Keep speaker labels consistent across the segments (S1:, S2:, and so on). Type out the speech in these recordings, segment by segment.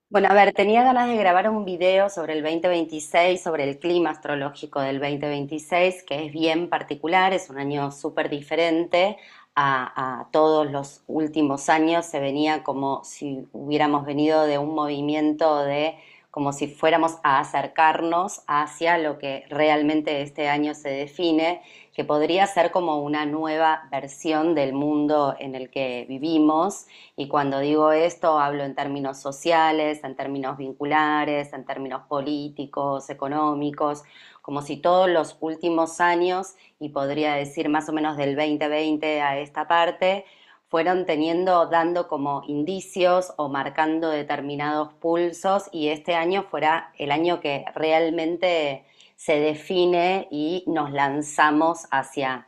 S1: Bueno, a ver, tenía ganas de grabar un video sobre el 2026, sobre el clima astrológico del 2026, que es bien particular, es un año súper diferente a todos los últimos años. Se venía como si hubiéramos venido de un movimiento de, como si fuéramos a acercarnos hacia lo que realmente este año se define, que podría ser como una nueva versión del mundo en el que vivimos. Y cuando digo esto, hablo en términos sociales, en términos vinculares, en términos políticos, económicos, como si todos los últimos años, y podría decir más o menos del 2020 a esta parte, fueron dando como indicios o marcando determinados pulsos, y este año fuera el año que realmente se define y nos lanzamos hacia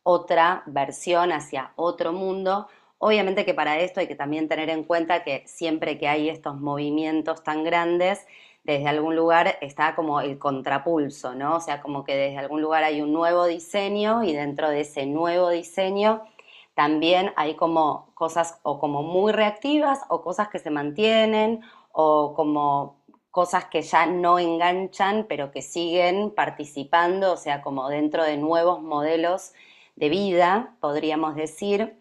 S1: otra versión, hacia otro mundo. Obviamente que para esto hay que también tener en cuenta que siempre que hay estos movimientos tan grandes, desde algún lugar está como el contrapulso, ¿no? O sea, como que desde algún lugar hay un nuevo diseño y dentro de ese nuevo diseño también hay como cosas o como muy reactivas o cosas que se mantienen o como cosas que ya no enganchan pero que siguen participando, o sea, como dentro de nuevos modelos de vida, podríamos decir.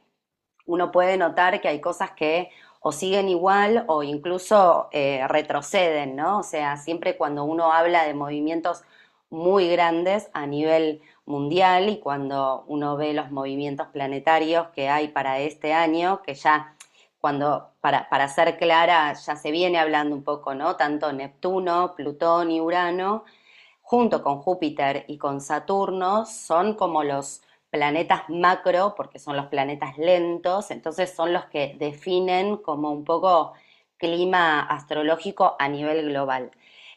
S1: Uno puede notar que hay cosas que o siguen igual o incluso retroceden, ¿no? O sea, siempre cuando uno habla de movimientos muy grandes a nivel mundial y cuando uno ve los movimientos planetarios que hay para este año, que ya para ser clara, ya se viene hablando un poco, ¿no? Tanto Neptuno, Plutón y Urano, junto con Júpiter y con Saturno, son como los planetas macro, porque son los planetas lentos, entonces son los que definen como un poco clima astrológico a nivel global.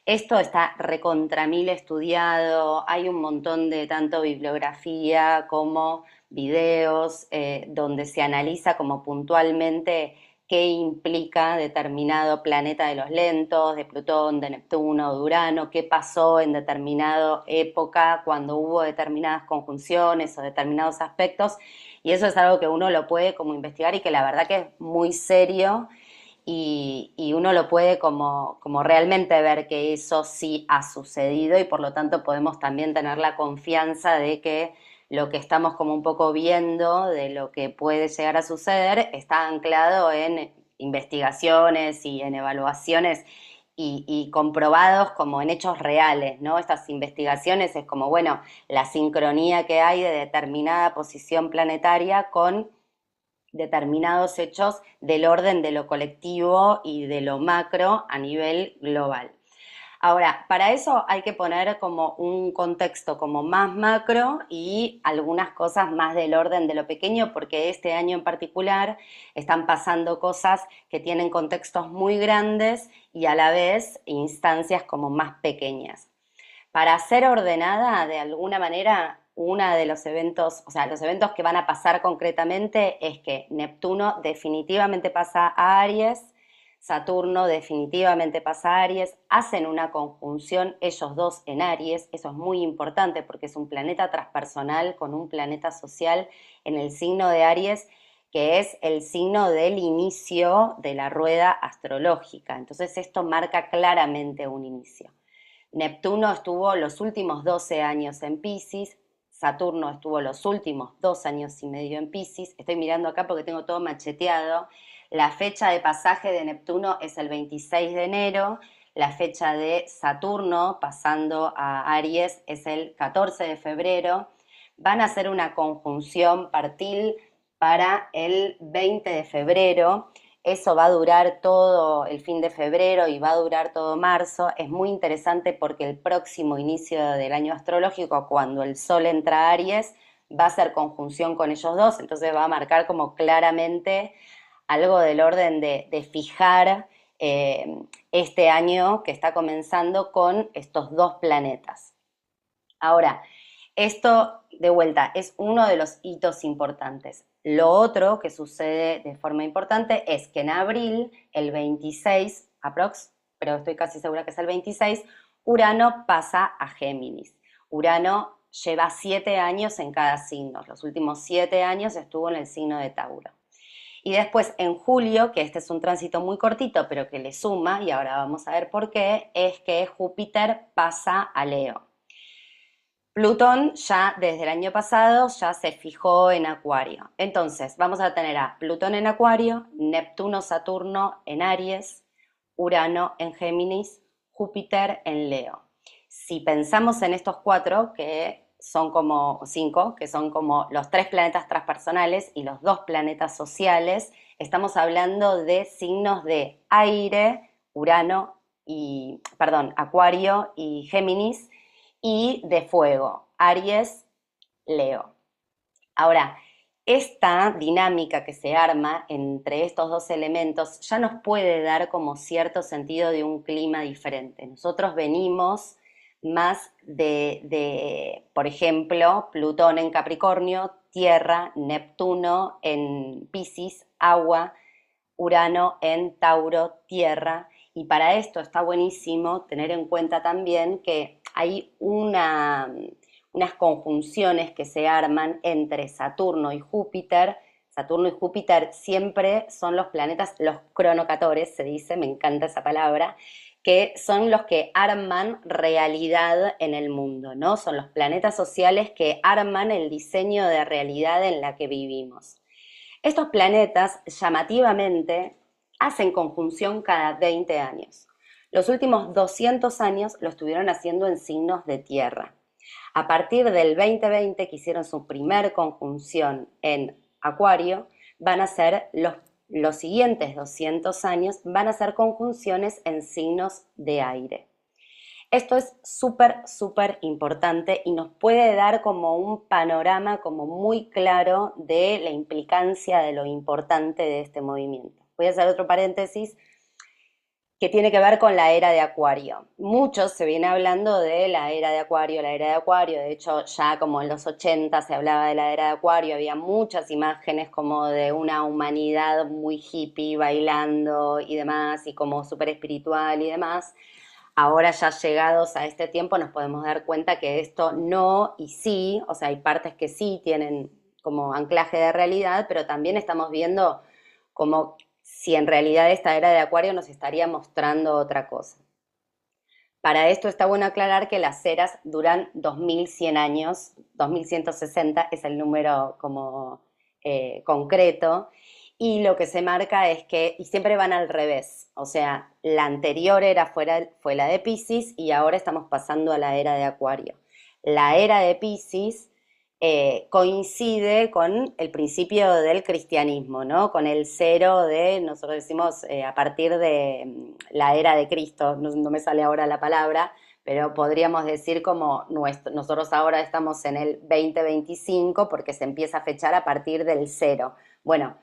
S1: Esto está recontra mil estudiado, hay un montón de tanto bibliografía como videos donde se analiza como puntualmente qué implica determinado planeta de los lentos, de Plutón, de Neptuno, de Urano, qué pasó en determinada época cuando hubo determinadas conjunciones o determinados aspectos. Y eso es algo que uno lo puede como investigar y que la verdad que es muy serio y uno lo puede como realmente ver que eso sí ha sucedido y por lo tanto podemos también tener la confianza de que lo que estamos como un poco viendo de lo que puede llegar a suceder está anclado en investigaciones y en evaluaciones y comprobados como en hechos reales, ¿no? Estas investigaciones es como, bueno, la sincronía que hay de determinada posición planetaria con determinados hechos del orden de lo colectivo y de lo macro a nivel global. Ahora, para eso hay que poner como un contexto como más macro y algunas cosas más del orden de lo pequeño, porque este año en particular están pasando cosas que tienen contextos muy grandes y a la vez instancias como más pequeñas. Para ser ordenada, de alguna manera, uno de los eventos, o sea, los eventos que van a pasar concretamente es que Neptuno definitivamente pasa a Aries, Saturno definitivamente pasa a Aries, hacen una conjunción ellos dos en Aries, eso es muy importante porque es un planeta transpersonal con un planeta social en el signo de Aries, que es el signo del inicio de la rueda astrológica. Entonces esto marca claramente un inicio. Neptuno estuvo los últimos 12 años en Piscis, Saturno estuvo los últimos 2 años y medio en Piscis. Estoy mirando acá porque tengo todo macheteado. La fecha de pasaje de Neptuno es el 26 de enero, la fecha de Saturno pasando a Aries es el 14 de febrero. Van a hacer una conjunción partil para el 20 de febrero. Eso va a durar todo el fin de febrero y va a durar todo marzo. Es muy interesante porque el próximo inicio del año astrológico, cuando el Sol entra a Aries, va a hacer conjunción con ellos dos, entonces va a marcar como claramente algo del orden de fijar este año que está comenzando con estos dos planetas. Ahora, esto de vuelta es uno de los hitos importantes. Lo otro que sucede de forma importante es que en abril, el 26, aprox, pero estoy casi segura que es el 26, Urano pasa a Géminis. Urano lleva 7 años en cada signo. Los últimos 7 años estuvo en el signo de Tauro. Y después en julio, que este es un tránsito muy cortito, pero que le suma, y ahora vamos a ver por qué, es que Júpiter pasa a Leo. Plutón ya desde el año pasado ya se fijó en Acuario. Entonces vamos a tener a Plutón en Acuario, Neptuno, Saturno en Aries, Urano en Géminis, Júpiter en Leo. Si pensamos en estos cuatro, que son como cinco, que son como los tres planetas transpersonales y los dos planetas sociales, estamos hablando de signos de aire, Urano y, perdón, Acuario y Géminis, y de fuego, Aries, Leo. Ahora, esta dinámica que se arma entre estos dos elementos ya nos puede dar como cierto sentido de un clima diferente. Nosotros venimos más por ejemplo, Plutón en Capricornio, Tierra, Neptuno en Piscis, agua, Urano en Tauro, tierra, y para esto está buenísimo tener en cuenta también que hay unas conjunciones que se arman entre Saturno y Júpiter. Saturno y Júpiter siempre son los planetas, los cronocatores, se dice, me encanta esa palabra, que son los que arman realidad en el mundo, ¿no? Son los planetas sociales que arman el diseño de realidad en la que vivimos. Estos planetas, llamativamente, hacen conjunción cada 20 años. Los últimos 200 años lo estuvieron haciendo en signos de tierra. A partir del 2020, que hicieron su primer conjunción en Acuario, van a ser los siguientes 200 años, van a ser conjunciones en signos de aire. Esto es súper, súper importante y nos puede dar como un panorama como muy claro de la implicancia de lo importante de este movimiento. Voy a hacer otro paréntesis que tiene que ver con la era de Acuario. Mucho se viene hablando de la era de Acuario, la era de Acuario. De hecho, ya como en los 80 se hablaba de la era de Acuario, había muchas imágenes como de una humanidad muy hippie bailando y demás, y como súper espiritual y demás. Ahora ya llegados a este tiempo nos podemos dar cuenta que esto no y sí, o sea, hay partes que sí tienen como anclaje de realidad, pero también estamos viendo como si en realidad esta era de Acuario nos estaría mostrando otra cosa. Para esto está bueno aclarar que las eras duran 2100 años, 2160 es el número como concreto, y lo que se marca es que, y siempre van al revés, o sea, la anterior era fue la de Piscis y ahora estamos pasando a la era de Acuario. La era de Piscis coincide con el principio del cristianismo, ¿no? Con el cero de, nosotros decimos a partir de la era de Cristo, no me sale ahora la palabra, pero podríamos decir como nosotros ahora estamos en el 2025 porque se empieza a fechar a partir del cero. Bueno,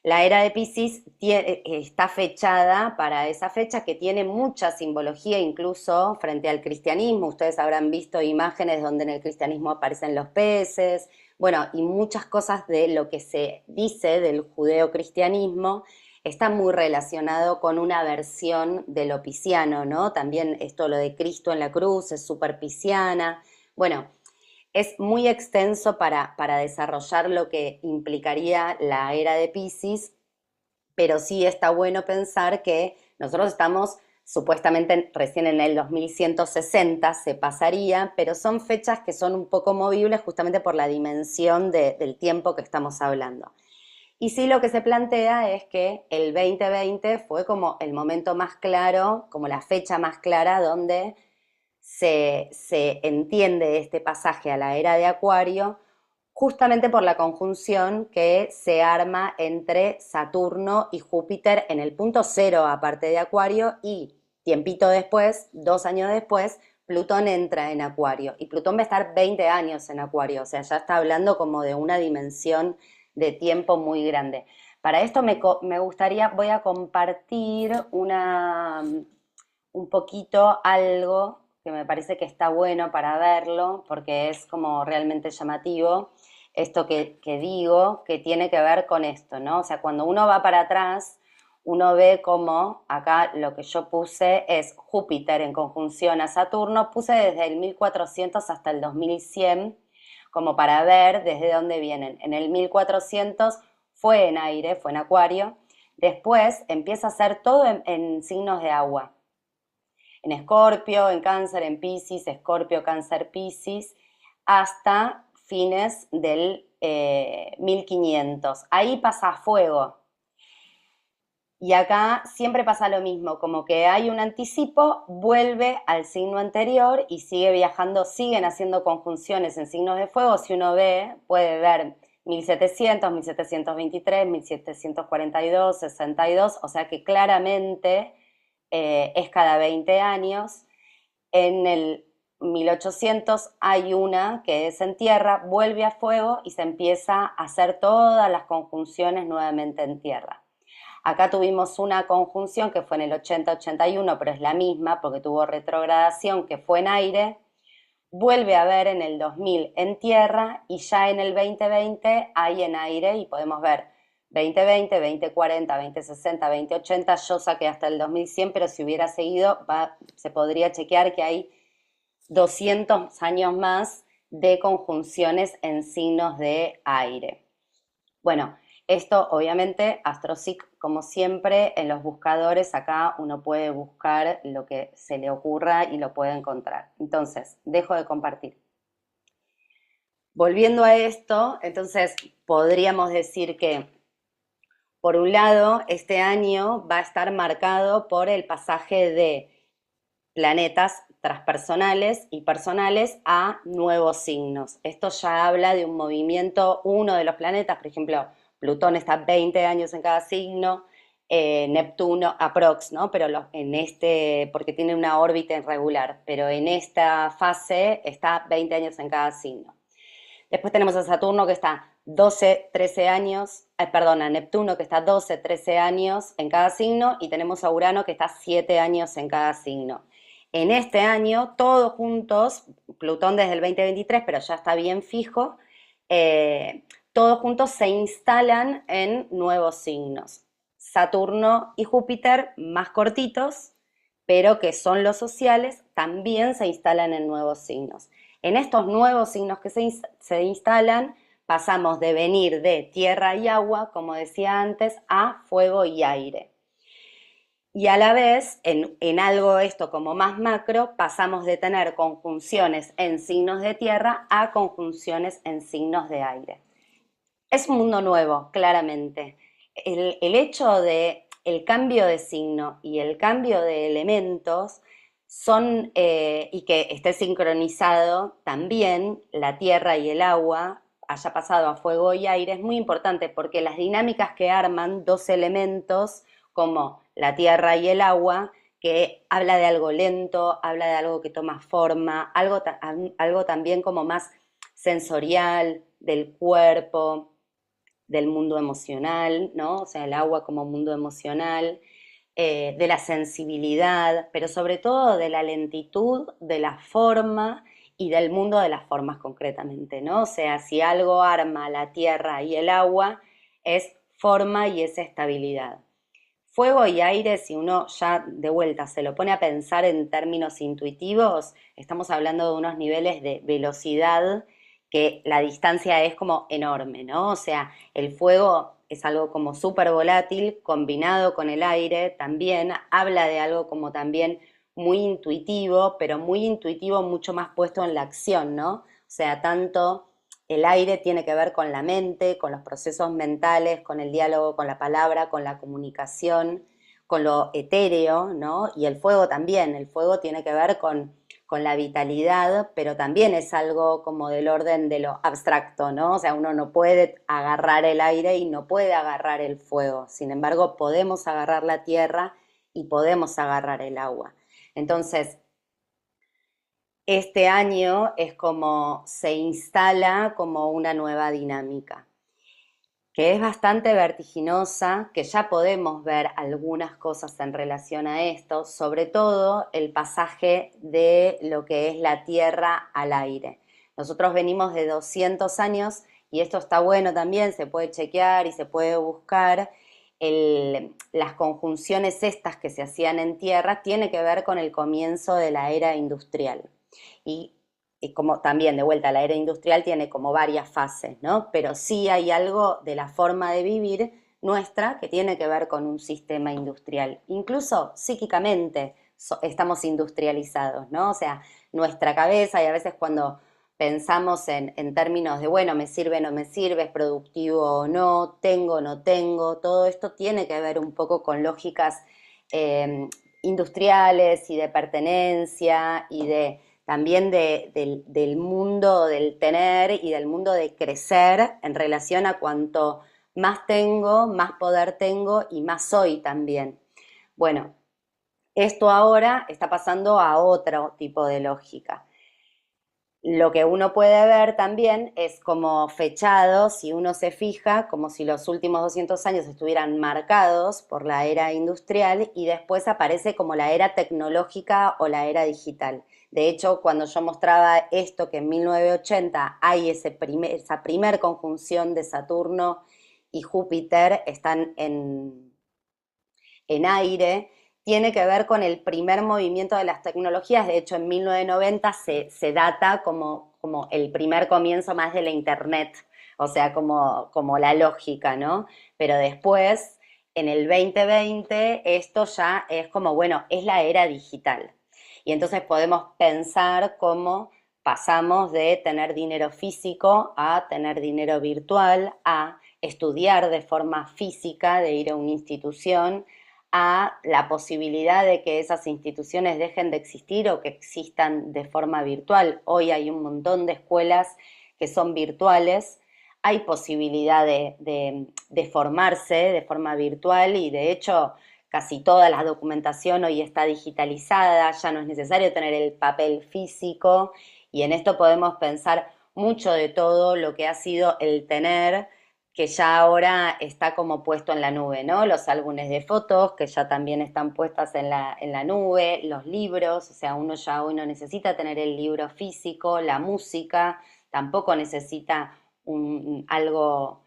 S1: la era de Piscis está fechada para esa fecha que tiene mucha simbología incluso frente al cristianismo. Ustedes habrán visto imágenes donde en el cristianismo aparecen los peces, bueno, y muchas cosas de lo que se dice del judeocristianismo está muy relacionado con una versión de lo pisciano, ¿no? También esto, lo de Cristo en la cruz, es súper pisciana. Bueno, es muy extenso para desarrollar lo que implicaría la era de Piscis, pero sí está bueno pensar que nosotros estamos supuestamente recién en el 2160 se pasaría, pero son fechas que son un poco movibles justamente por la dimensión del tiempo que estamos hablando. Y sí, lo que se plantea es que el 2020 fue como el momento más claro, como la fecha más clara donde se entiende este pasaje a la era de Acuario justamente por la conjunción que se arma entre Saturno y Júpiter en el punto cero aparte de Acuario, y tiempito después, 2 años después, Plutón entra en Acuario y Plutón va a estar 20 años en Acuario, o sea, ya está hablando como de una dimensión de tiempo muy grande. Para esto me gustaría, voy a compartir un poquito algo que me parece que está bueno para verlo, porque es como realmente llamativo, esto que digo, que tiene que ver con esto, ¿no? O sea, cuando uno va para atrás, uno ve como, acá lo que yo puse es Júpiter en conjunción a Saturno, puse desde el 1400 hasta el 2100, como para ver desde dónde vienen. En el 1400 fue en aire, fue en Acuario. Después empieza a ser todo en signos de agua. En Escorpio, en Cáncer, en Piscis, Escorpio, Cáncer, Piscis, hasta fines del 1500. Ahí pasa a fuego. Y acá siempre pasa lo mismo, como que hay un anticipo, vuelve al signo anterior y sigue viajando, siguen haciendo conjunciones en signos de fuego. Si uno ve, puede ver 1700, 1723, 1742, 62, o sea que claramente es cada 20 años. En el 1800 hay una que es en tierra, vuelve a fuego y se empieza a hacer todas las conjunciones nuevamente en tierra. Acá tuvimos una conjunción que fue en el 80-81, pero es la misma porque tuvo retrogradación, que fue en aire. Vuelve a ver en el 2000 en tierra y ya en el 2020 hay en aire y podemos ver 2020, 2040, 2060, 2080. Yo saqué hasta el 2100, pero si hubiera seguido se podría chequear que hay 200 años más de conjunciones en signos de aire. Bueno, esto obviamente, AstroSeek, como siempre, en los buscadores acá uno puede buscar lo que se le ocurra y lo puede encontrar. Entonces, dejo de compartir. Volviendo a esto, entonces podríamos decir que, por un lado, este año va a estar marcado por el pasaje de planetas transpersonales y personales a nuevos signos. Esto ya habla de un movimiento, uno de los planetas, por ejemplo, Plutón está 20 años en cada signo, Neptuno aprox, ¿no? Pero en este, porque tiene una órbita irregular, pero en esta fase está 20 años en cada signo. Después tenemos a Saturno que está 12, 13 años, perdón, a Neptuno que está 12, 13 años en cada signo y tenemos a Urano que está 7 años en cada signo. En este año, todos juntos, Plutón desde el 2023, pero ya está bien fijo, todos juntos se instalan en nuevos signos. Saturno y Júpiter, más cortitos, pero que son los sociales, también se instalan en nuevos signos. En estos nuevos signos que se instalan, pasamos de venir de tierra y agua, como decía antes, a fuego y aire. Y a la vez, en algo esto como más macro, pasamos de tener conjunciones en signos de tierra a conjunciones en signos de aire. Es un mundo nuevo, claramente. El hecho de el cambio de signo y el cambio de elementos son, y que esté sincronizado también la tierra y el agua, haya pasado a fuego y aire, es muy importante porque las dinámicas que arman dos elementos como la tierra y el agua, que habla de algo lento, habla de algo que toma forma, algo también como más sensorial, del cuerpo, del mundo emocional, ¿no? O sea, el agua como mundo emocional, de la sensibilidad, pero sobre todo de la lentitud, de la forma y del mundo de las formas concretamente, ¿no? O sea, si algo arma la tierra y el agua, es forma y es estabilidad. Fuego y aire, si uno ya de vuelta se lo pone a pensar en términos intuitivos, estamos hablando de unos niveles de velocidad que la distancia es como enorme, ¿no? O sea, el fuego es algo como súper volátil, combinado con el aire también, habla de algo como también muy intuitivo, pero muy intuitivo mucho más puesto en la acción, ¿no? O sea, tanto el aire tiene que ver con la mente, con los procesos mentales, con el diálogo, con la palabra, con la comunicación, con lo etéreo, ¿no? Y el fuego también, el fuego tiene que ver con la vitalidad, pero también es algo como del orden de lo abstracto, ¿no? O sea, uno no puede agarrar el aire y no puede agarrar el fuego. Sin embargo, podemos agarrar la tierra y podemos agarrar el agua. Entonces, este año es como se instala como una nueva dinámica, que es bastante vertiginosa, que ya podemos ver algunas cosas en relación a esto, sobre todo el pasaje de lo que es la tierra al aire. Nosotros venimos de 200 años y esto está bueno también, se puede chequear y se puede buscar. Las conjunciones estas que se hacían en tierra tiene que ver con el comienzo de la era industrial. Y y como también de vuelta la era industrial tiene como varias fases, ¿no? Pero sí hay algo de la forma de vivir nuestra que tiene que ver con un sistema industrial. Incluso psíquicamente estamos industrializados, ¿no? O sea, nuestra cabeza y a veces cuando pensamos en términos de, bueno, me sirve, no me sirve, es productivo o no, tengo, no tengo, todo esto tiene que ver un poco con lógicas eh, industriales y de pertenencia y de también del mundo del tener y del mundo de crecer en relación a cuanto más tengo, más poder tengo y más soy también. Bueno, esto ahora está pasando a otro tipo de lógica. Lo que uno puede ver también es como fechado, si uno se fija, como si los últimos 200 años estuvieran marcados por la era industrial y después aparece como la era tecnológica o la era digital. De hecho, cuando yo mostraba esto, que en 1980 hay esa primer conjunción de Saturno y Júpiter, están en aire, tiene que ver con el primer movimiento de las tecnologías. De hecho, en 1990 se data como el primer comienzo más de la Internet, o sea, como la lógica, ¿no? Pero después, en el 2020, esto ya es como, bueno, es la era digital. Y entonces podemos pensar cómo pasamos de tener dinero físico a tener dinero virtual, a estudiar de forma física, de ir a una institución, a la posibilidad de que esas instituciones dejen de existir o que existan de forma virtual. Hoy hay un montón de escuelas que son virtuales, hay posibilidad de formarse de forma virtual y de hecho casi toda la documentación hoy está digitalizada, ya no es necesario tener el papel físico y en esto podemos pensar mucho de todo lo que ha sido el tener que ya ahora está como puesto en la nube, ¿no? Los álbumes de fotos que ya también están puestas en la nube, los libros, o sea, uno ya hoy no necesita tener el libro físico, la música, tampoco necesita algo,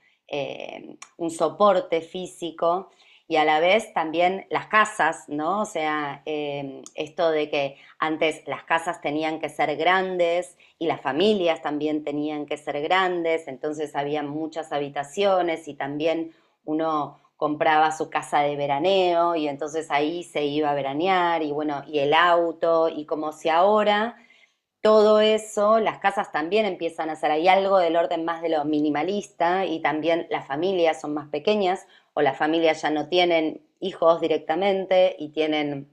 S1: un soporte físico y a la vez también las casas, ¿no? O sea, esto de que antes las casas tenían que ser grandes y las familias también tenían que ser grandes, entonces había muchas habitaciones y también uno compraba su casa de veraneo y entonces ahí se iba a veranear y bueno, y el auto y como si ahora todo eso, las casas también empiezan a ser, hay algo del orden más de lo minimalista y también las familias son más pequeñas o las familias ya no tienen hijos directamente y tienen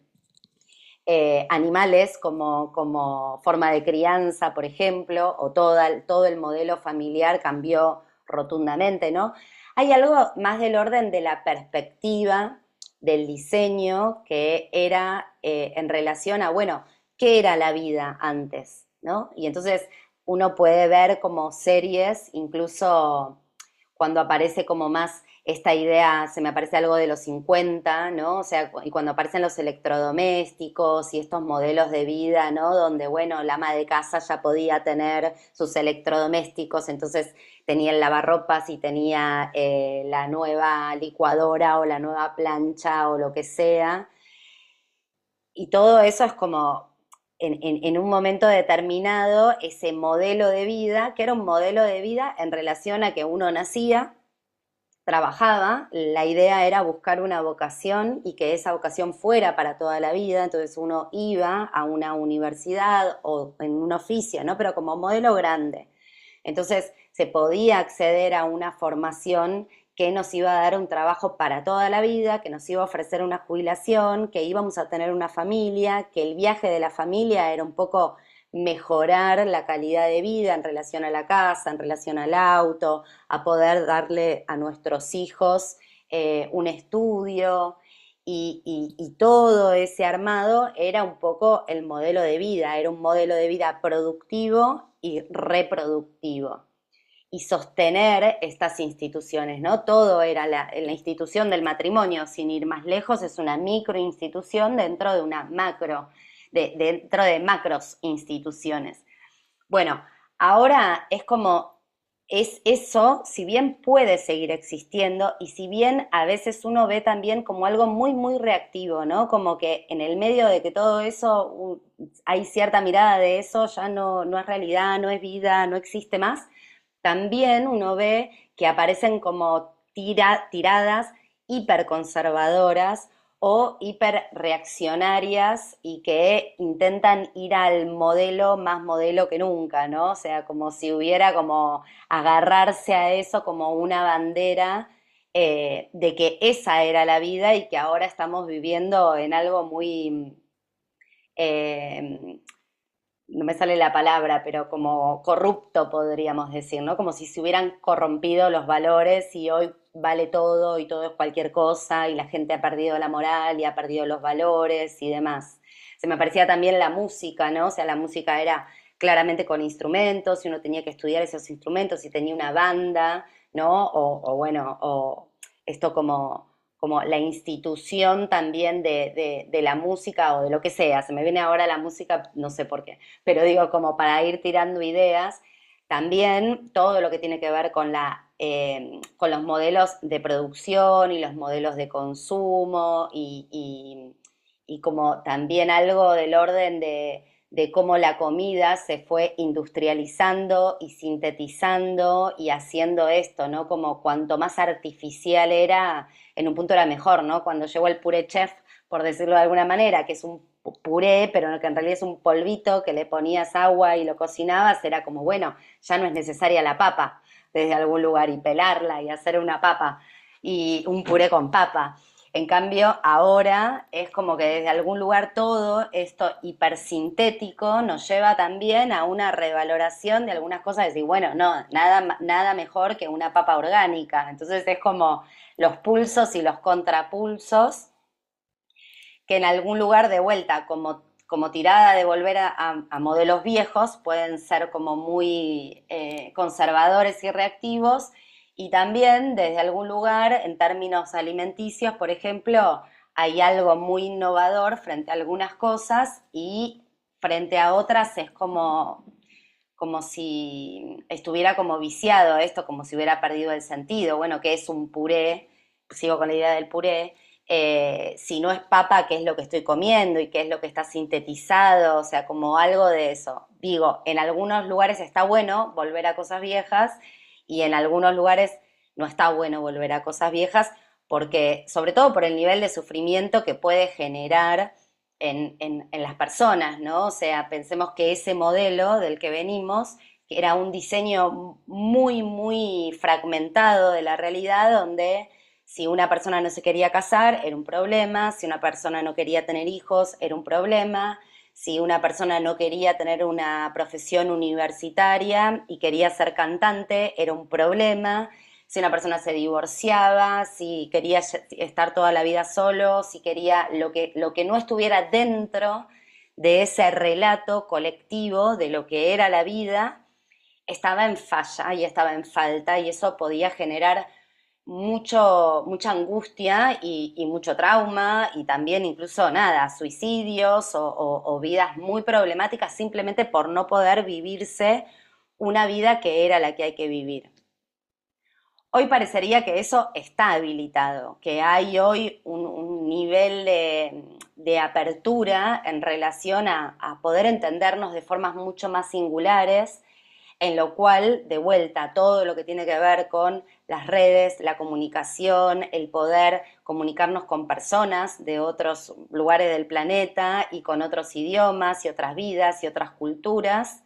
S1: animales como forma de crianza, por ejemplo, o todo el modelo familiar cambió rotundamente, ¿no? Hay algo más del orden de la perspectiva del diseño que era en relación a, bueno, ¿qué era la vida antes? ¿No? Y entonces uno puede ver como series, incluso cuando aparece como más esta idea, se me aparece algo de los 50, ¿no? O sea, y cuando aparecen los electrodomésticos y estos modelos de vida, ¿no? Donde, bueno, la ama de casa ya podía tener sus electrodomésticos, entonces tenía el lavarropas y tenía la nueva licuadora o la nueva plancha o lo que sea. Y todo eso es como en un momento determinado, ese modelo de vida, que era un modelo de vida en relación a que uno nacía, trabajaba, la idea era buscar una vocación y que esa vocación fuera para toda la vida, entonces uno iba a una universidad o en un oficio, ¿no? Pero como modelo grande. Entonces se podía acceder a una formación que nos iba a dar un trabajo para toda la vida, que nos iba a ofrecer una jubilación, que íbamos a tener una familia, que el viaje de la familia era un poco mejorar la calidad de vida en relación a la casa, en relación al auto, a poder darle a nuestros hijos un estudio y todo ese armado era un poco el modelo de vida, era un modelo de vida productivo y reproductivo y sostener estas instituciones, ¿no? Todo era la institución del matrimonio, sin ir más lejos, es una microinstitución dentro de una macro, dentro de macros instituciones. Bueno, ahora es como es eso, si bien puede seguir existiendo y si bien a veces uno ve también como algo muy, muy reactivo, ¿no? Como que en el medio de que todo eso hay cierta mirada de eso, ya no es realidad, no es vida, no existe más, también uno ve que aparecen como tiradas hiperconservadoras o hiperreaccionarias y que intentan ir al modelo más modelo que nunca, ¿no? O sea, como si hubiera como agarrarse a eso como una bandera de que esa era la vida y que ahora estamos viviendo en algo muy, eh, no me sale la palabra, pero como corrupto podríamos decir, ¿no? Como si se hubieran corrompido los valores y hoy vale todo y todo es cualquier cosa y la gente ha perdido la moral y ha perdido los valores y demás. Se me parecía también la música, ¿no? O sea, la música era claramente con instrumentos y uno tenía que estudiar esos instrumentos y tenía una banda, ¿no? O bueno, o esto como la institución también de la música o de lo que sea. Se me viene ahora la música, no sé por qué, pero digo, como para ir tirando ideas, también todo lo que tiene que ver con los modelos de producción y los modelos de consumo y como también algo del orden de cómo la comida se fue industrializando y sintetizando y haciendo esto, ¿no? Como cuanto más artificial era, en un punto era mejor, ¿no? Cuando llegó el puré chef, por decirlo de alguna manera, que es un puré, pero que en realidad es un polvito que le ponías agua y lo cocinabas, era como, bueno, ya no es necesaria la papa desde algún lugar y pelarla y hacer una papa y un puré con papa. En cambio, ahora es como que desde algún lugar todo esto hipersintético nos lleva también a una revaloración de algunas cosas, decir, bueno, no, nada mejor que una papa orgánica. Entonces es como los pulsos y los contrapulsos que en algún lugar de vuelta, como tirada de volver a modelos viejos, pueden ser como muy conservadores y reactivos, y también desde algún lugar, en términos alimenticios, por ejemplo, hay algo muy innovador frente a algunas cosas y frente a otras es como si estuviera como viciado esto, como si hubiera perdido el sentido. Bueno, ¿qué es un puré? Sigo con la idea del puré. Si no es papa, ¿qué es lo que estoy comiendo y qué es lo que está sintetizado? O sea, como algo de eso. Digo, en algunos lugares está bueno volver a cosas viejas y en algunos lugares no está bueno volver a cosas viejas porque, sobre todo por el nivel de sufrimiento que puede generar en las personas, ¿no? O sea, pensemos que ese modelo del que venimos, que era un diseño muy, muy fragmentado de la realidad, donde si una persona no se quería casar, era un problema, si una persona no quería tener hijos, era un problema, si una persona no quería tener una profesión universitaria y quería ser cantante, era un problema, si una persona se divorciaba, si quería estar toda la vida solo, si quería lo que no estuviera dentro de ese relato colectivo de lo que era la vida, estaba en falla y estaba en falta y eso podía generar mucha angustia y mucho trauma y también incluso nada, suicidios o vidas muy problemáticas simplemente por no poder vivirse una vida que era la que hay que vivir. Hoy parecería que eso está habilitado, que hay hoy un nivel de apertura en relación a poder entendernos de formas mucho más singulares, en lo cual, de vuelta, todo lo que tiene que ver con las redes, la comunicación, el poder comunicarnos con personas de otros lugares del planeta y con otros idiomas y otras vidas y otras culturas,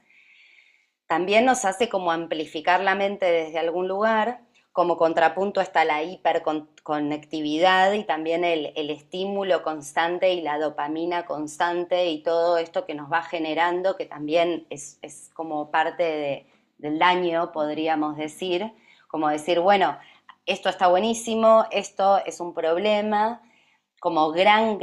S1: también nos hace como amplificar la mente desde algún lugar. Como contrapunto está la hiperconectividad y también el estímulo constante y la dopamina constante y todo esto que nos va generando, que también es como parte del daño, podríamos decir, como decir, bueno, esto está buenísimo, esto es un problema, como gran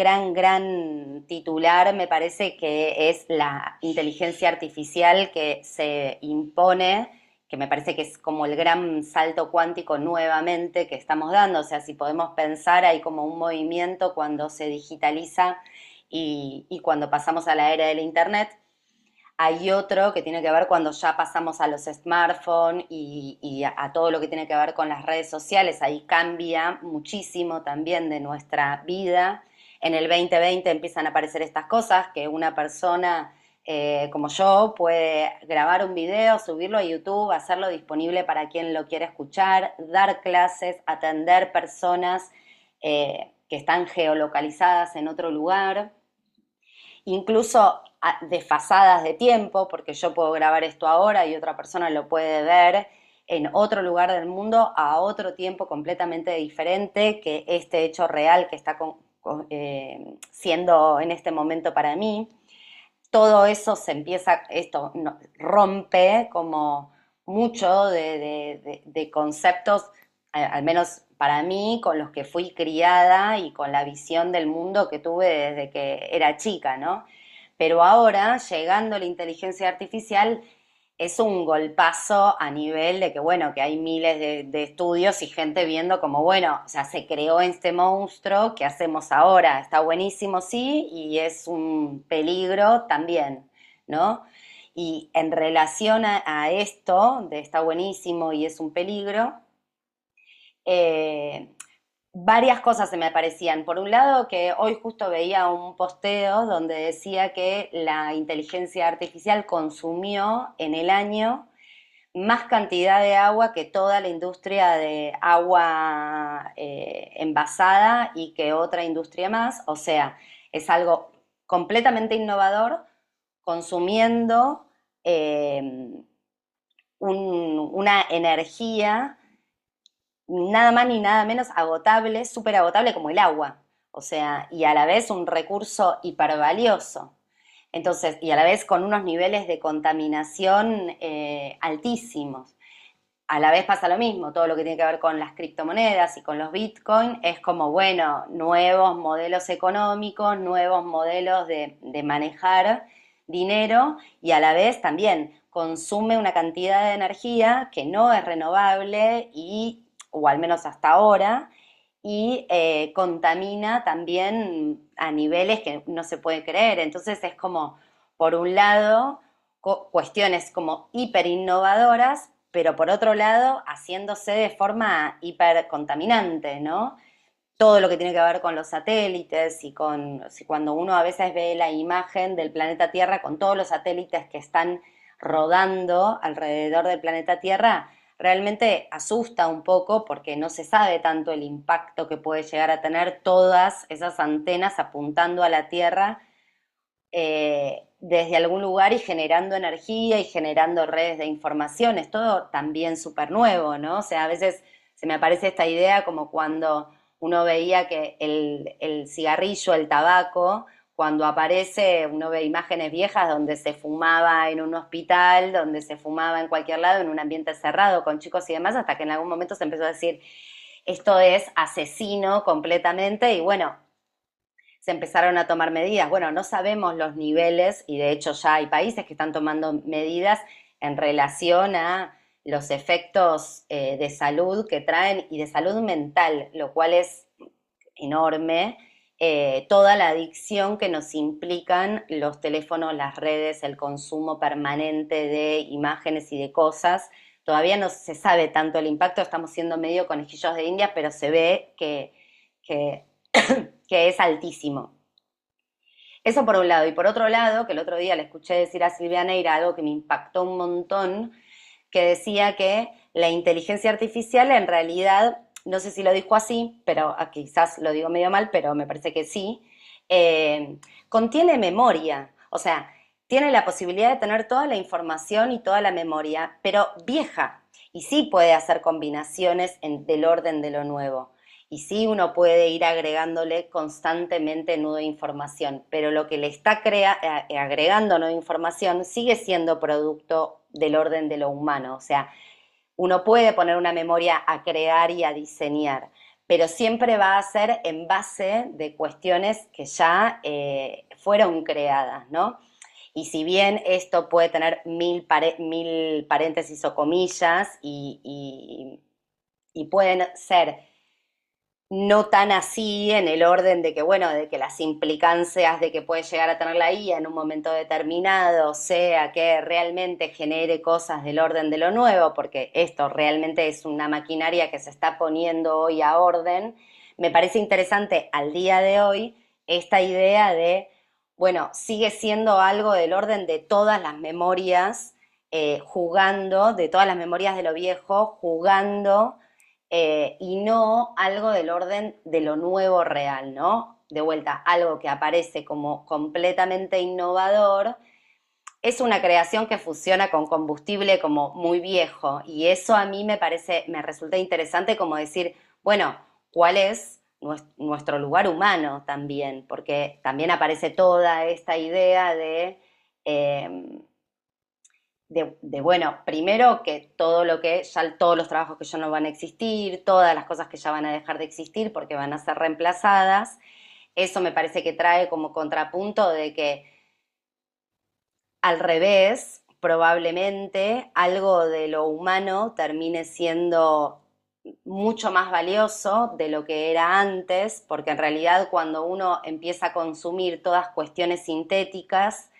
S1: titular me parece que es la inteligencia artificial que se impone, que me parece que es como el gran salto cuántico nuevamente que estamos dando. O sea, si podemos pensar, hay como un movimiento cuando se digitaliza y cuando pasamos a la era del Internet. Hay otro que tiene que ver cuando ya pasamos a los smartphones y a todo lo que tiene que ver con las redes sociales. Ahí cambia muchísimo también de nuestra vida. En el 2020 empiezan a aparecer estas cosas, que una persona como yo puede grabar un video, subirlo a YouTube, hacerlo disponible para quien lo quiera escuchar, dar clases, atender personas que están geolocalizadas en otro lugar, incluso desfasadas de tiempo, porque yo puedo grabar esto ahora y otra persona lo puede ver en otro lugar del mundo a otro tiempo completamente diferente que este hecho real que está siendo en este momento para mí. Todo eso se empieza, esto rompe como mucho de conceptos, al menos para mí, con los que fui criada y con la visión del mundo que tuve desde que era chica, ¿no? Pero ahora, llegando la inteligencia artificial, es un golpazo a nivel de que, bueno, que hay miles de estudios y gente viendo como, bueno, o sea, se creó este monstruo, ¿qué hacemos ahora? Está buenísimo, sí, y es un peligro también, ¿no? Y en relación a esto, de está buenísimo y es un peligro, eh, varias cosas se me aparecían. Por un lado, que hoy justo veía un posteo donde decía que la inteligencia artificial consumió en el año más cantidad de agua que toda la industria de agua envasada y que otra industria más. O sea, es algo completamente innovador, consumiendo eh, una energía nada más ni nada menos agotable, súper agotable como el agua. O sea, y a la vez un recurso hipervalioso. Entonces, y a la vez con unos niveles de contaminación altísimos. A la vez pasa lo mismo, todo lo que tiene que ver con las criptomonedas y con los bitcoins es como, bueno, nuevos modelos económicos, nuevos modelos de manejar dinero y a la vez también consume una cantidad de energía que no es renovable y, o al menos hasta ahora, y contamina también a niveles que no se puede creer. Entonces es como, por un lado, cuestiones como hiper innovadoras, pero por otro lado, haciéndose de forma hiper contaminante, ¿no? Todo lo que tiene que ver con los satélites y con, si cuando uno a veces ve la imagen del planeta Tierra con todos los satélites que están rodando alrededor del planeta Tierra, realmente asusta un poco porque no se sabe tanto el impacto que puede llegar a tener todas esas antenas apuntando a la Tierra desde algún lugar y generando energía y generando redes de información. Es todo también súper nuevo, ¿no? O sea, a veces se me aparece esta idea como cuando uno veía que el cigarrillo, el tabaco, cuando aparece, uno ve imágenes viejas donde se fumaba en un hospital, donde se fumaba en cualquier lado, en un ambiente cerrado, con chicos y demás, hasta que en algún momento se empezó a decir, esto es asesino completamente, y bueno, se empezaron a tomar medidas. Bueno, no sabemos los niveles y de hecho ya hay países que están tomando medidas en relación a los efectos de salud que traen y de salud mental, lo cual es enorme. Toda la adicción que nos implican los teléfonos, las redes, el consumo permanente de imágenes y de cosas. Todavía no se sabe tanto el impacto, estamos siendo medio conejillos de India, pero se ve que que es altísimo. Eso por un lado. Y por otro lado, que el otro día le escuché decir a Silvia Neira algo que me impactó un montón, que decía que la inteligencia artificial en realidad, no sé si lo dijo así, pero quizás lo digo medio mal, pero me parece que sí, contiene memoria. O sea, tiene la posibilidad de tener toda la información y toda la memoria, pero vieja. Y sí puede hacer combinaciones del orden de lo nuevo. Y sí uno puede ir agregándole constantemente nueva información, pero lo que le está agregando nueva información sigue siendo producto del orden de lo humano. O sea, uno puede poner una memoria a crear y a diseñar, pero siempre va a ser en base de cuestiones que ya fueron creadas, ¿no? Y si bien esto puede tener mil paréntesis o comillas y pueden ser no tan así en el orden de que, bueno, de que las implicancias de que puede llegar a tener la IA en un momento determinado sea que realmente genere cosas del orden de lo nuevo, porque esto realmente es una maquinaria que se está poniendo hoy a orden. Me parece interesante al día de hoy esta idea de, bueno, sigue siendo algo del orden de todas las memorias, jugando, de todas las memorias de lo viejo, jugando, y no algo del orden de lo nuevo real, ¿no? De vuelta, algo que aparece como completamente innovador, es una creación que fusiona con combustible como muy viejo, y eso a mí me parece, me resulta interesante como decir, bueno, ¿cuál es nuestro lugar humano también? Porque también aparece toda esta idea eh, bueno, primero que todo lo que, ya todos los trabajos que ya no van a existir, todas las cosas que ya van a dejar de existir porque van a ser reemplazadas, eso me parece que trae como contrapunto de que al revés, probablemente algo de lo humano termine siendo mucho más valioso de lo que era antes, porque en realidad cuando uno empieza a consumir todas cuestiones sintéticas,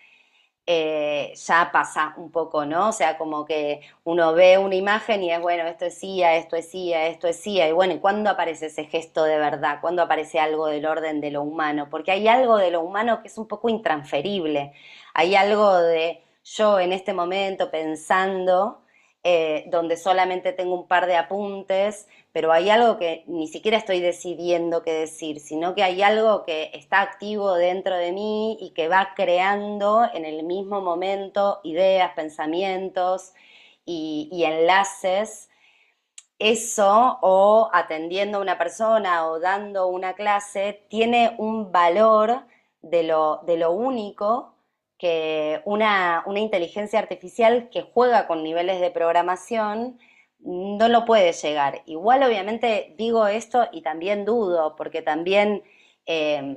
S1: ya pasa un poco, ¿no? O sea, como que uno ve una imagen y es, bueno, esto es CIA, esto es CIA, esto es CIA, y bueno, ¿y cuándo aparece ese gesto de verdad? ¿Cuándo aparece algo del orden de lo humano? Porque hay algo de lo humano que es un poco intransferible, hay algo de yo en este momento pensando, donde solamente tengo un par de apuntes, pero hay algo que ni siquiera estoy decidiendo qué decir, sino que hay algo que está activo dentro de mí y que va creando en el mismo momento ideas, pensamientos y enlaces. Eso, o atendiendo a una persona o dando una clase, tiene un valor de lo único que una inteligencia artificial que juega con niveles de programación no lo puede llegar. Igual obviamente digo esto y también dudo, porque también eh,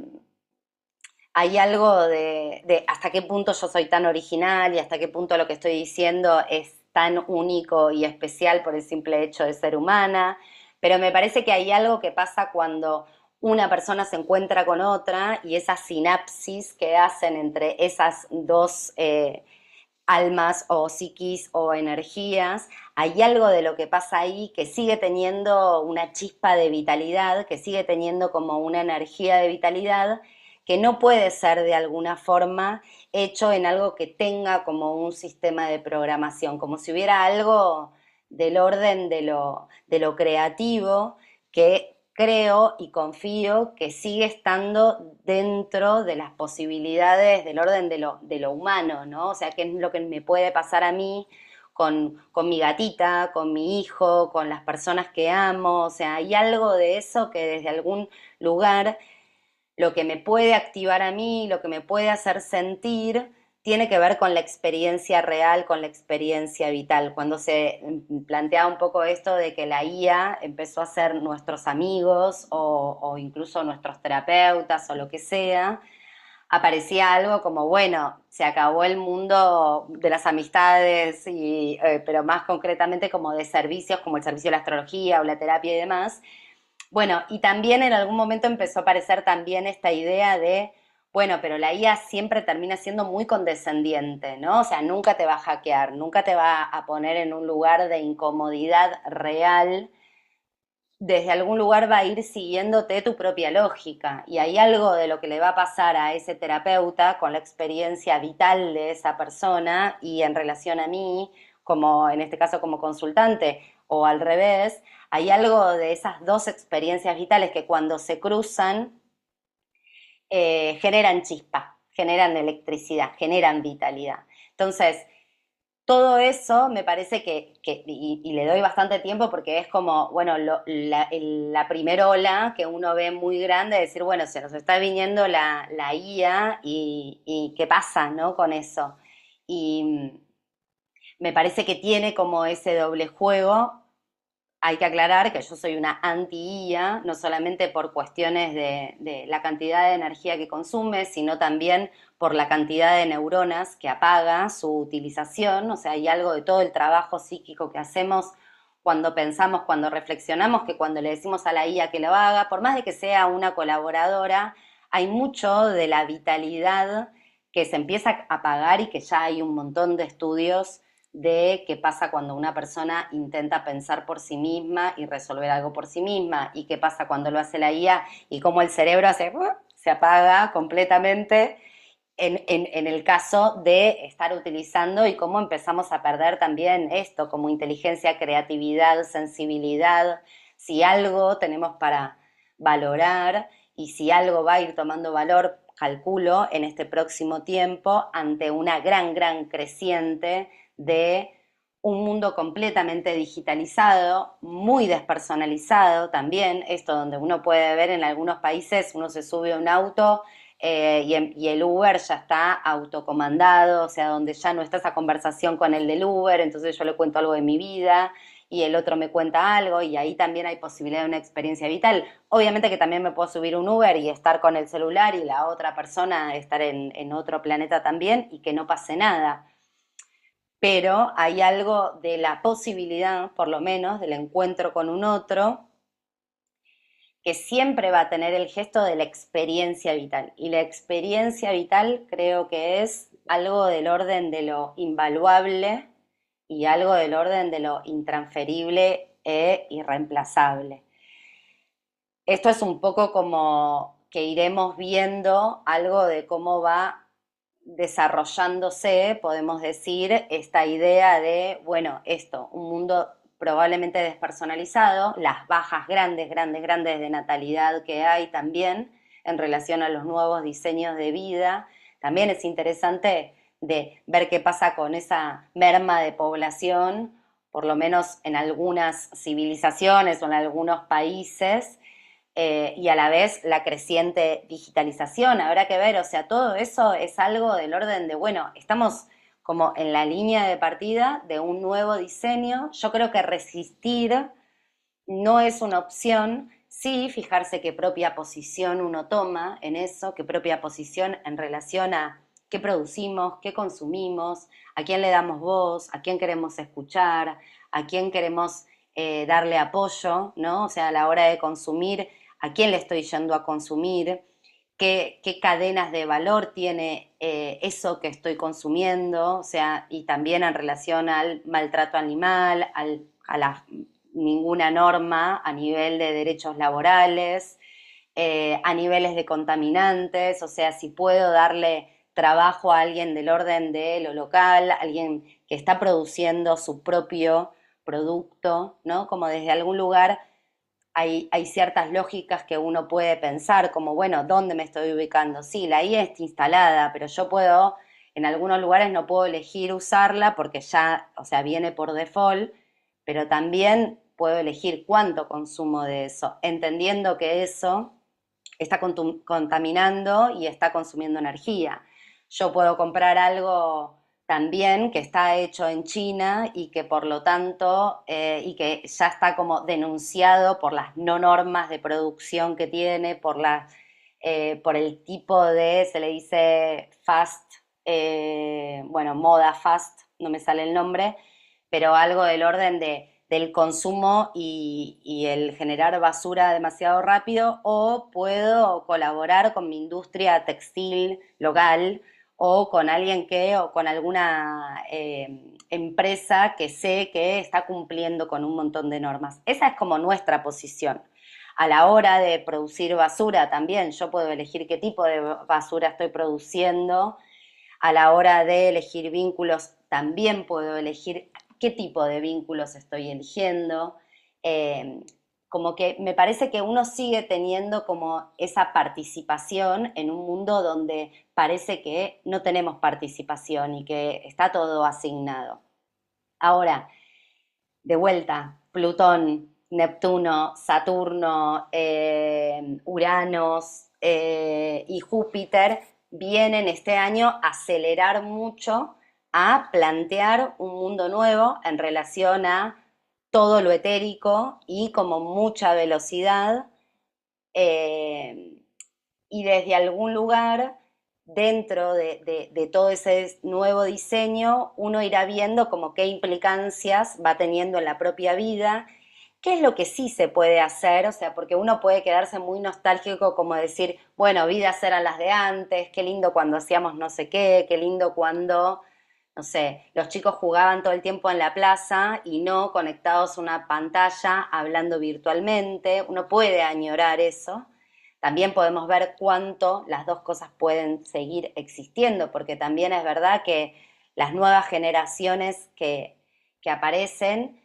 S1: hay algo de hasta qué punto yo soy tan original y hasta qué punto lo que estoy diciendo es tan único y especial por el simple hecho de ser humana, pero me parece que hay algo que pasa cuando una persona se encuentra con otra y esa sinapsis que hacen entre esas dos almas o psiquis o energías, hay algo de lo que pasa ahí que sigue teniendo una chispa de vitalidad, que sigue teniendo como una energía de vitalidad, que no puede ser de alguna forma hecho en algo que tenga como un sistema de programación, como si hubiera algo del orden de lo creativo que creo y confío que sigue estando dentro de las posibilidades del orden de lo humano, ¿no? O sea, qué es lo que me puede pasar a mí con mi gatita, con mi hijo, con las personas que amo, o sea, hay algo de eso que desde algún lugar lo que me puede activar a mí, lo que me puede hacer sentir, tiene que ver con la experiencia real, con la experiencia vital. Cuando se plantea un poco esto de que la IA empezó a ser nuestros amigos o incluso nuestros terapeutas o lo que sea, aparecía algo como, bueno, se acabó el mundo de las amistades, pero más concretamente como de servicios, como el servicio de la astrología o la terapia y demás. Bueno, y también en algún momento empezó a aparecer también esta idea de, bueno, pero la IA siempre termina siendo muy condescendiente, ¿no? O sea, nunca te va a hackear, nunca te va a poner en un lugar de incomodidad real, desde algún lugar va a ir siguiéndote tu propia lógica. Y hay algo de lo que le va a pasar a ese terapeuta con la experiencia vital de esa persona y en relación a mí, como en este caso como consultante, o al revés, hay algo de esas dos experiencias vitales que cuando se cruzan generan chispa, generan electricidad, generan vitalidad. Entonces, todo eso me parece y le doy bastante tiempo porque es como, bueno, la primera ola que uno ve muy grande, decir, bueno, se nos está viniendo la IA y qué pasa, ¿no? Con eso. Y me parece que tiene como ese doble juego. Hay que aclarar que yo soy una anti-IA, no solamente por cuestiones de la cantidad de energía que consume, sino también por la cantidad de neuronas que apaga su utilización. O sea, hay algo de todo el trabajo psíquico que hacemos cuando pensamos, cuando reflexionamos, que cuando le decimos a la IA que lo haga, por más de que sea una colaboradora, hay mucho de la vitalidad que se empieza a apagar y que ya hay un montón de estudios de qué pasa cuando una persona intenta pensar por sí misma y resolver algo por sí misma, y qué pasa cuando lo hace la IA y cómo el cerebro se apaga completamente en el caso de estar utilizando, y cómo empezamos a perder también esto como inteligencia, creatividad, sensibilidad. Si algo tenemos para valorar y si algo va a ir tomando valor, calculo, en este próximo tiempo, ante una gran creciente de un mundo completamente digitalizado, muy despersonalizado también, esto donde uno puede ver en algunos países, uno se sube a un auto y el Uber ya está autocomandado, o sea, donde ya no está esa conversación con el del Uber, entonces yo le cuento algo de mi vida y el otro me cuenta algo, y ahí también hay posibilidad de una experiencia vital. Obviamente que también me puedo subir un Uber y estar con el celular y la otra persona estar en otro planeta también y que no pase nada, pero hay algo de la posibilidad, por lo menos, del encuentro con un otro, que siempre va a tener el gesto de la experiencia vital. Y la experiencia vital creo que es algo del orden de lo invaluable y algo del orden de lo intransferible e irreemplazable. Esto es un poco como que iremos viendo algo de cómo va desarrollándose, podemos decir, esta idea de, bueno, esto, un mundo probablemente despersonalizado, las bajas grandes de natalidad que hay también en relación a los nuevos diseños de vida. También es interesante de ver qué pasa con esa merma de población, por lo menos en algunas civilizaciones o en algunos países, y a la vez la creciente digitalización. Habrá que ver, o sea, todo eso es algo del orden de, bueno, estamos como en la línea de partida de un nuevo diseño. Yo creo que resistir no es una opción, sí fijarse qué propia posición uno toma en eso, qué propia posición en relación a qué producimos, qué consumimos, a quién le damos voz, a quién queremos escuchar, a quién queremos darle apoyo, ¿no? O sea, a la hora de consumir, a quién le estoy yendo a consumir, qué cadenas de valor tiene eso que estoy consumiendo, o sea, y también en relación al maltrato animal, a la ninguna norma a nivel de derechos laborales, a niveles de contaminantes, o sea, si puedo darle trabajo a alguien del orden de lo local, alguien que está produciendo su propio producto, ¿no? Como desde algún lugar hay ciertas lógicas que uno puede pensar, como, bueno, ¿dónde me estoy ubicando? Sí, la IA está instalada, pero yo puedo, en algunos lugares no puedo elegir usarla porque ya, o sea, viene por default, pero también puedo elegir cuánto consumo de eso, entendiendo que eso está contaminando y está consumiendo energía. Yo puedo comprar algo también que está hecho en China y que por lo tanto, y que ya está como denunciado por las no normas de producción que tiene, por el tipo de, se le dice fast, bueno, moda fast, no me sale el nombre, pero algo del orden del consumo y el generar basura demasiado rápido, o puedo colaborar con mi industria textil local o con alguien o con alguna empresa que sé que está cumpliendo con un montón de normas. Esa es como nuestra posición. A la hora de producir basura también, yo puedo elegir qué tipo de basura estoy produciendo. A la hora de elegir vínculos, también puedo elegir qué tipo de vínculos estoy eligiendo. Eh, Como que me parece que uno sigue teniendo como esa participación en un mundo donde parece que no tenemos participación y que está todo asignado. Ahora, de vuelta, Plutón, Neptuno, Saturno, Uranos y Júpiter vienen este año a acelerar mucho, a plantear un mundo nuevo en relación a todo lo etérico y como mucha velocidad, eh, y desde algún lugar dentro de todo ese nuevo diseño, uno irá viendo como qué implicancias va teniendo en la propia vida, qué es lo que sí se puede hacer, o sea, porque uno puede quedarse muy nostálgico como decir, bueno, vidas eran las de antes, qué lindo cuando hacíamos no sé qué lindo cuando, no sé, los chicos jugaban todo el tiempo en la plaza y no conectados a una pantalla hablando virtualmente, uno puede añorar eso. También podemos ver cuánto las dos cosas pueden seguir existiendo, porque también es verdad que las nuevas generaciones que aparecen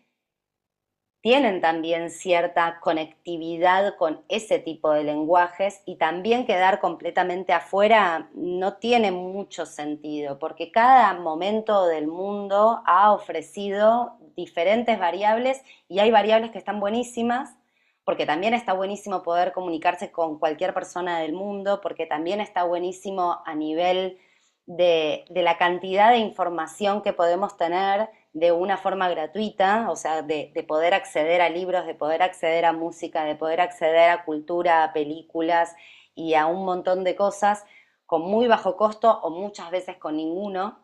S1: tienen también cierta conectividad con ese tipo de lenguajes y también quedar completamente afuera no tiene mucho sentido, porque cada momento del mundo ha ofrecido diferentes variables y hay variables que están buenísimas, porque también está buenísimo poder comunicarse con cualquier persona del mundo, porque también está buenísimo a nivel de la cantidad de información que podemos tener de una forma gratuita, o sea, de poder acceder a libros, de poder acceder a música, de poder acceder a cultura, a películas y a un montón de cosas con muy bajo costo o muchas veces con ninguno.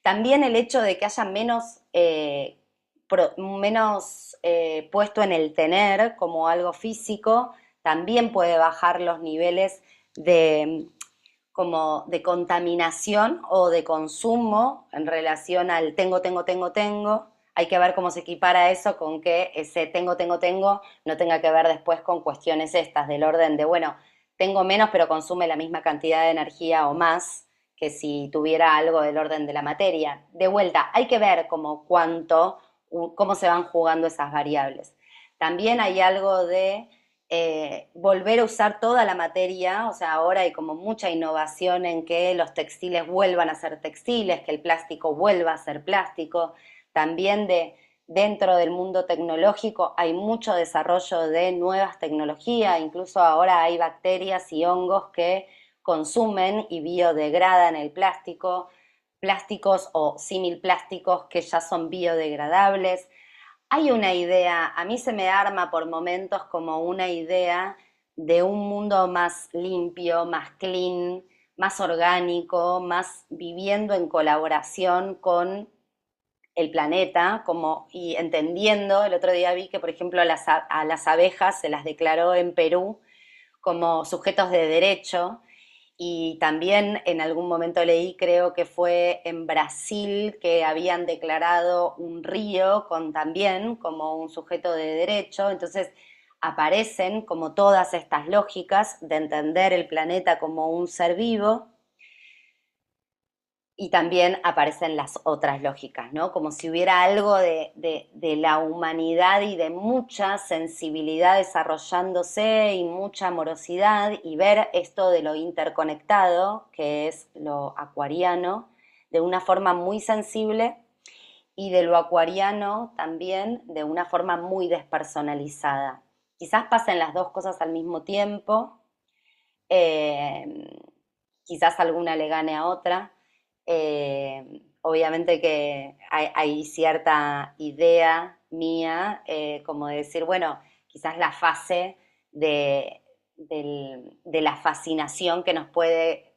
S1: También el hecho de que haya menos puesto en el tener como algo físico, también puede bajar los niveles de, como de contaminación o de consumo en relación al tengo. Hay que ver cómo se equipara eso con que ese tengo no tenga que ver después con cuestiones estas del orden de, bueno, tengo menos pero consume la misma cantidad de energía o más que si tuviera algo del orden de la materia. De vuelta, hay que ver como cuánto, cómo se van jugando esas variables. También hay algo de volver a usar toda la materia, o sea, ahora hay como mucha innovación en que los textiles vuelvan a ser textiles, que el plástico vuelva a ser plástico, también dentro del mundo tecnológico hay mucho desarrollo de nuevas tecnologías, incluso ahora hay bacterias y hongos que consumen y biodegradan el plástico, plásticos o similplásticos que ya son biodegradables. Hay una idea, a mí se me arma por momentos como una idea de un mundo más limpio, más clean, más orgánico, más viviendo en colaboración con el planeta, como y entendiendo, el otro día vi que, por ejemplo, a las abejas se las declaró en Perú como sujetos de derecho y también en algún momento leí, creo que fue en Brasil, que habían declarado un río con también como un sujeto de derecho. Entonces aparecen como todas estas lógicas de entender el planeta como un ser vivo y también aparecen las otras lógicas, ¿no? Como si hubiera algo de la humanidad y de mucha sensibilidad desarrollándose y mucha amorosidad y ver esto de lo interconectado, que es lo acuariano, de una forma muy sensible y de lo acuariano también de una forma muy despersonalizada. Quizás pasen las dos cosas al mismo tiempo, eh, quizás alguna le gane a otra. Obviamente que hay cierta idea mía, como de decir, bueno, quizás la fase de la fascinación que nos puede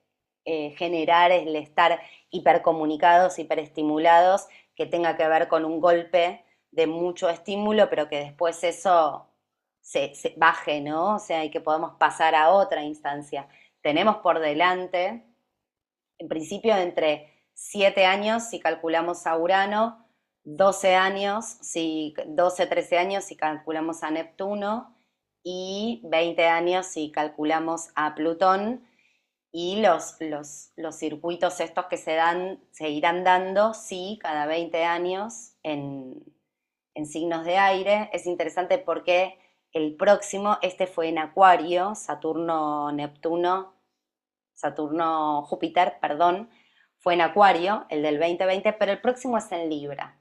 S1: generar el estar hipercomunicados, hiperestimulados, que tenga que ver con un golpe de mucho estímulo, pero que después eso se baje, ¿no? O sea, y que podamos pasar a otra instancia. Tenemos por delante, en principio, entre 7 años si calculamos a Urano, 12 años, 12, 13 años si calculamos a Neptuno y 20 años si calculamos a Plutón y los circuitos estos que se irán dando, sí, cada 20 años en signos de aire. Es interesante porque el próximo, este fue en Acuario, Saturno-Júpiter, perdón, fue en Acuario, el del 2020, pero el próximo es en Libra.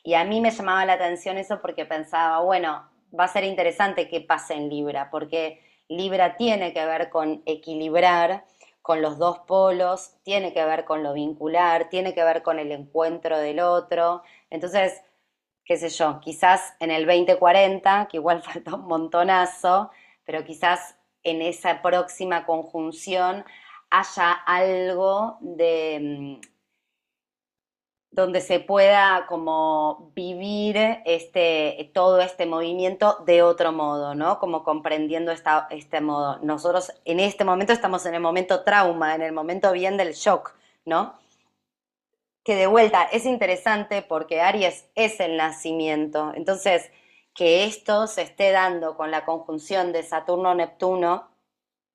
S1: Y a mí me llamaba la atención eso porque pensaba, bueno, va a ser interesante que pase en Libra, porque Libra tiene que ver con equilibrar, con los dos polos, tiene que ver con lo vincular, tiene que ver con el encuentro del otro. Entonces, qué sé yo, quizás en el 2040, que igual falta un montonazo, pero quizás en esa próxima conjunción haya algo de donde se pueda como vivir todo este movimiento de otro modo, ¿no? Como comprendiendo este modo. Nosotros en este momento estamos en el momento trauma, en el momento bien del shock, ¿no? Que de vuelta es interesante porque Aries es el nacimiento. Entonces, que esto se esté dando con la conjunción de Saturno-Neptuno,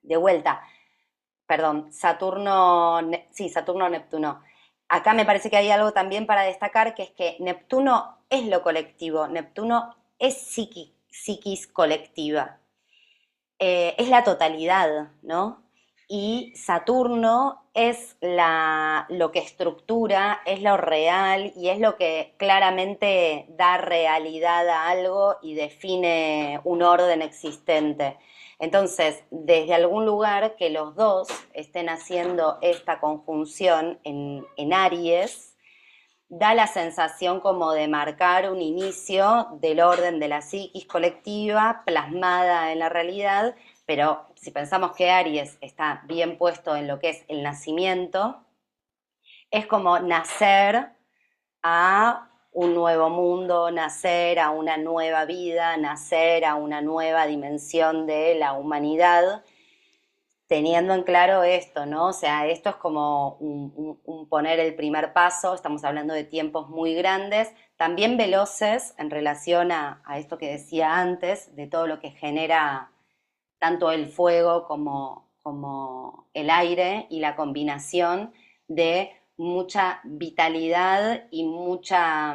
S1: de vuelta, perdón, sí, Saturno-Neptuno. Acá me parece que hay algo también para destacar, que es que Neptuno es lo colectivo, Neptuno es psiquis colectiva, es la totalidad, ¿no? Y Saturno es lo que estructura, es lo real y es lo que claramente da realidad a algo y define un orden existente. Entonces, desde algún lugar que los dos estén haciendo esta conjunción en Aries, da la sensación como de marcar un inicio del orden de la psiquis colectiva plasmada en la realidad, pero si pensamos que Aries está bien puesto en lo que es el nacimiento, es como nacer a un nuevo mundo, nacer a una nueva vida, nacer a una nueva dimensión de la humanidad, teniendo en claro esto, ¿no? O sea, esto es como un poner el primer paso, estamos hablando de tiempos muy grandes, también veloces en relación a esto que decía antes, de todo lo que genera tanto el fuego como el aire y la combinación de mucha vitalidad y mucha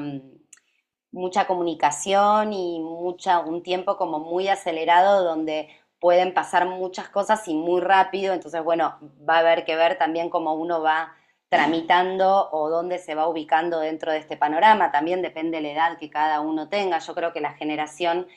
S1: comunicación y un tiempo como muy acelerado donde pueden pasar muchas cosas y muy rápido, entonces bueno, va a haber que ver también cómo uno va tramitando o dónde se va ubicando dentro de este panorama, también depende de la edad que cada uno tenga, yo creo que la generación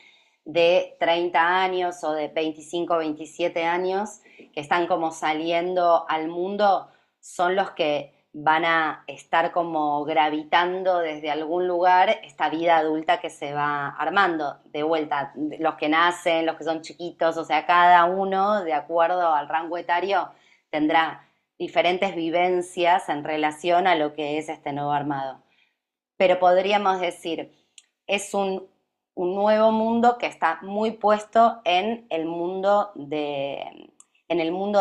S1: de 30 años o de 25, 27 años que están como saliendo al mundo son los que van a estar como gravitando desde algún lugar esta vida adulta que se va armando. De vuelta, los que nacen, los que son chiquitos, o sea, cada uno, de acuerdo al rango etario, tendrá diferentes vivencias en relación a lo que es este nuevo armado. Pero podríamos decir, es un nuevo mundo que está muy puesto en el mundo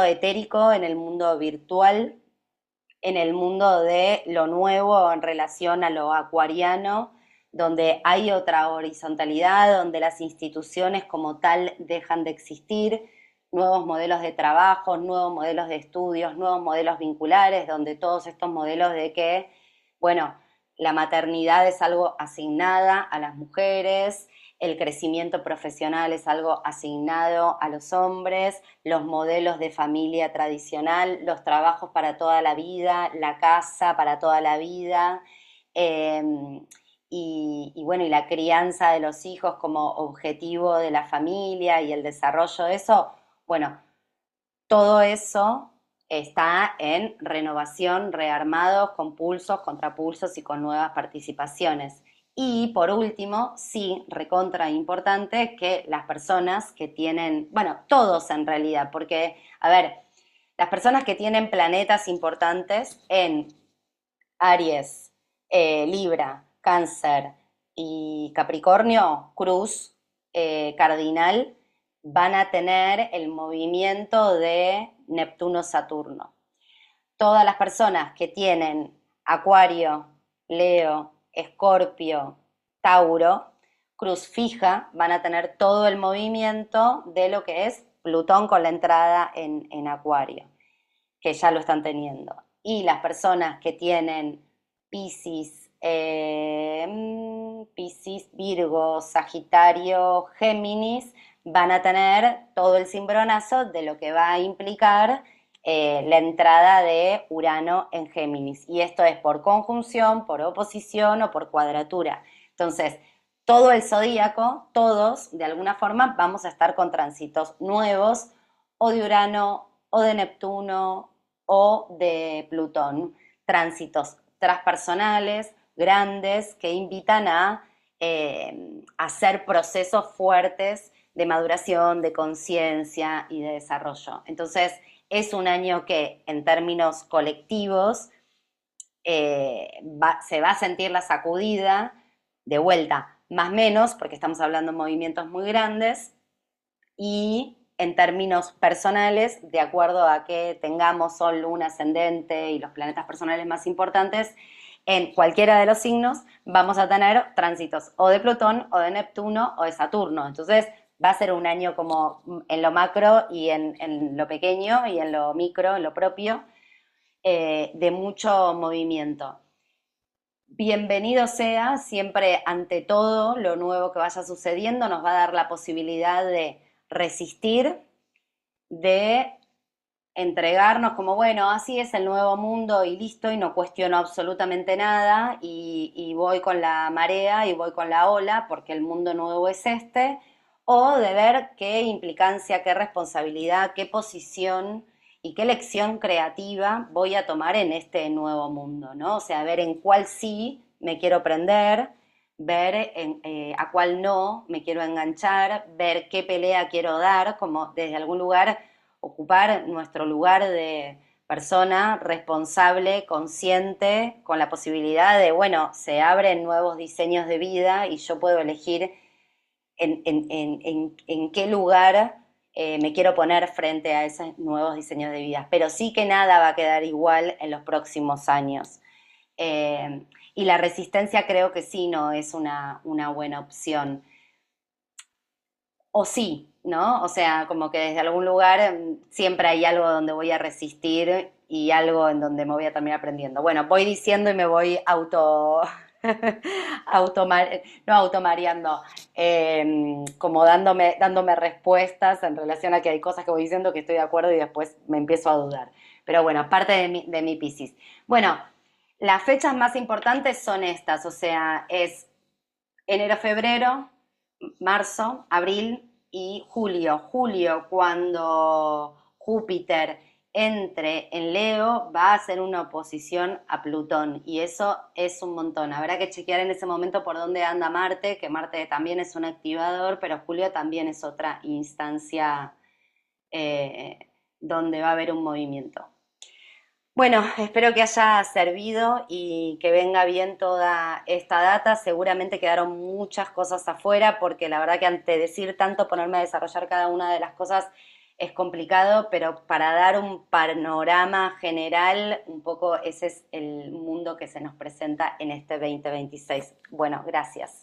S1: etérico, en el mundo virtual, en el mundo de lo nuevo en relación a lo acuariano, donde hay otra horizontalidad, donde las instituciones como tal dejan de existir, nuevos modelos de trabajo, nuevos modelos de estudios, nuevos modelos vinculares, donde todos estos modelos de que, bueno, la maternidad es algo asignada a las mujeres, el crecimiento profesional es algo asignado a los hombres, los modelos de familia tradicional, los trabajos para toda la vida, la casa para toda la vida, eh, bueno, y la crianza de los hijos como objetivo de la familia y el desarrollo de eso, bueno, todo eso está en renovación, rearmados, con pulsos, contrapulsos y con nuevas participaciones. Y por último, sí, recontra importante que las personas que tienen, bueno, todos en realidad, porque, a ver, las personas que tienen planetas importantes en Aries, Libra, Cáncer y Capricornio, Cruz, Cardinal, van a tener el movimiento de Neptuno-Saturno. Todas las personas que tienen Acuario, Leo, Escorpio, Tauro, Cruz fija, van a tener todo el movimiento de lo que es Plutón con la entrada en Acuario, que ya lo están teniendo. Y las personas que tienen Piscis, Piscis, Virgo, Sagitario, Géminis, van a tener todo el cimbronazo de lo que va a implicar la entrada de Urano en Géminis. Y esto es por conjunción, por oposición o por cuadratura. Entonces, todo el zodíaco, todos, de alguna forma, vamos a estar con tránsitos nuevos o de Urano o de Neptuno o de Plutón. Tránsitos transpersonales, grandes, que invitan a hacer procesos fuertes de maduración, de conciencia y de desarrollo. Entonces, es un año que en términos colectivos se va a sentir la sacudida de vuelta, más o menos, porque estamos hablando de movimientos muy grandes, y en términos personales, de acuerdo a que tengamos Sol, Luna, Ascendente y los planetas personales más importantes, en cualquiera de los signos vamos a tener tránsitos o de Plutón o de Neptuno o de Saturno. Entonces va a ser un año como en lo macro y en lo pequeño y en lo micro, en lo propio, de mucho movimiento. Bienvenido sea, siempre ante todo lo nuevo que vaya sucediendo nos va a dar la posibilidad de resistir, de entregarnos como, bueno, así es el nuevo mundo y listo, y no cuestiono absolutamente nada, y voy con la marea y voy con la ola, porque el mundo nuevo es este, o de ver qué implicancia, qué responsabilidad, qué posición y qué lección creativa voy a tomar en este nuevo mundo, ¿no? O sea, ver en cuál sí me quiero prender, ver a cuál no me quiero enganchar, ver qué pelea quiero dar, como desde algún lugar ocupar nuestro lugar de persona responsable, consciente, con la posibilidad de, bueno, se abren nuevos diseños de vida y yo puedo elegir en qué lugar me quiero poner frente a esos nuevos diseños de vida. Pero sí que nada va a quedar igual en los próximos años. Eh, y la resistencia creo que sí no es una buena opción. O sí, ¿no? O sea, como que desde algún lugar siempre hay algo donde voy a resistir y algo en donde me voy a terminar aprendiendo. Bueno, voy diciendo y me voy no automareando, como dándome respuestas en relación a que hay cosas que voy diciendo que estoy de acuerdo y después me empiezo a dudar. Pero bueno, parte de mi Piscis. Bueno, las fechas más importantes son estas, o sea, es enero, febrero, marzo, abril y julio. Julio, cuando Júpiter entre en Leo, va a hacer una oposición a Plutón y eso es un montón. Habrá que chequear en ese momento por dónde anda Marte, que Marte también es un activador, pero Julio también es otra instancia eh, donde va a haber un movimiento. Bueno, espero que haya servido y que venga bien toda esta data. Seguramente quedaron muchas cosas afuera porque la verdad que ante decir tanto, ponerme a desarrollar cada una de las cosas es complicado, pero para dar un panorama general, un poco ese es el mundo que se nos presenta en este 2026. Bueno, gracias.